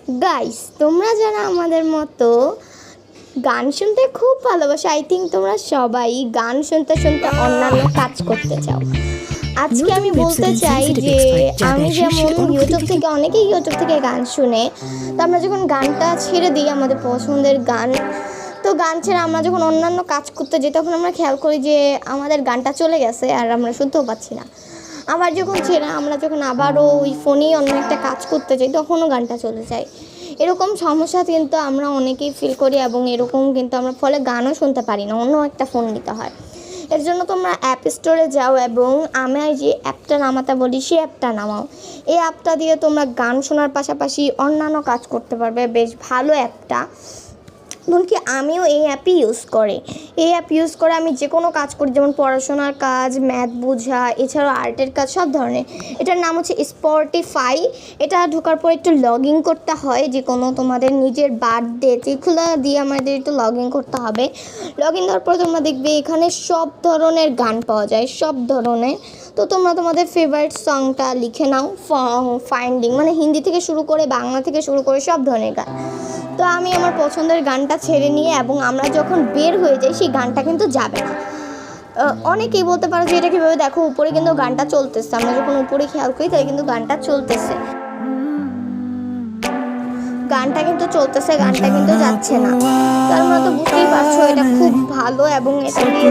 Guys, তোমরা যারা আমাদের মতো গান শুনতে খুব ভালোবাসো, আই থিঙ্ক তোমরা সবাই গান শুনতে শুনতে অন্যান্য কাজ করতে চাও। আজকে আমি বলতে চাই যে আমি যেমন অনেকেই ইউটিউব থেকে গান শুনে, তো আমরা যখন গানটা ছেড়ে দিই আমাদের পছন্দের গান, তো গান ছেড়ে আমরা যখন অন্যান্য কাজ করতে যাই তখন আমরা খেয়াল করি যে আমাদের গানটা চলে গেছে আর আমরা শুনতেও পাচ্ছি না। আবার যখন ছেড়ে আমরা যখন আবারও ওই ফোনেই অন্য একটা কাজ করতে যাই তখনও গানটা চলে যায়। এরকম সমস্যা কিন্তু আমরা অনেকেই ফিল করি এবং এরকম কিন্তু আমরা ফলে গানও শুনতে পারি না, অন্য একটা ফোন নিতে হয়। এর জন্য তোমরা অ্যাপ স্টোরে যাও এবং আমি যে অ্যাপটা নামাতে বলি সেই অ্যাপটা নামাও। এই অ্যাপটা দিয়ে তোমরা গান শোনার পাশাপাশি অন্যান্য কাজ করতে পারবে। বেশ ভালো অ্যাপটা, এমনকি আমিও এই অ্যাপই ইউজ করি। এই অ্যাপ ইউজ করে আমি যে কোনো কাজ করি, যেমন পড়াশোনার কাজ, ম্যাথ বোঝা, এছাড়াও আর্টের কাজ, সব ধরনের। এটার নাম হচ্ছে স্পটিফাই। এটা ঢোকার পর একটু লগ ইন করতে হয়, যে কোনো তোমাদের নিজের বার্থডে যেগুলো দিয়ে আমাদের একটু লগ ইন করতে হবে। লগ ইন দেওয়ার পর তোমরা দেখবে এখানে সব ধরনের গান পাওয়া যায়, সব ধরনের। তো তোমরা তোমাদের ফেভারিট সংটা লিখে নাও, ফাইন্ডিং মানে হিন্দি থেকে শুরু করে বাংলা থেকে শুরু করে সব ধরনের গান। তো আমি আমার পছন্দের গানটা ছেড়ে নিয়ে এবং আমরা যখন বের হয়ে যাই সেই গানটা কিন্তু যাবে না। অনেকেই বলতে পারো যে এটা কীভাবে, দেখো উপরে কিন্তু গানটা চলতেছে, আমরা যখন উপরে খেয়াল করি তাই কিন্তু গানটা চলতেছে, গানটা কিন্তু চলতেছে, গানটা কিন্তু যাচ্ছে না। তার মানে তো বুঝতেই পারছো এটা খুব ভালো এবং এটা দিয়ে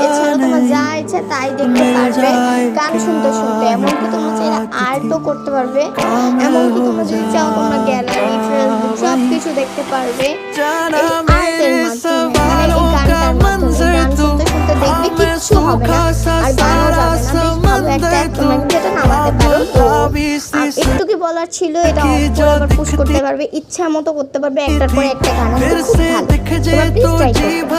এছাড়া তোমার যা ইচ্ছা তাই দেখতে পারবে গান শুনতে শুনতে। এমনকি তোমরা চাইলে আর্টও করতে পারবে, এমনকি তোমরা যদি চাও তোমরা গ্যালারি, ফেসবুক সব কিছু দেখতে পারবে এই আর্টের মাধ্যমে, মানে এই গানটার মাধ্যমে। গান শুনতে শুনতে দেখবে কিচ্ছু হবে না আর গানও যাবে না। বেশ ভালো একটা অ্যাপ, তোমরা কিন্তু এটা নামাতে পারো। তো একটু কি বলার ছিল, এটা আবার পুশ করতে পারবে, ইচ্ছা মতো করতে পারবে, একটার পরে একটা গান। খুব ভালো, তোমরা প্লিজ ট্রাই করো।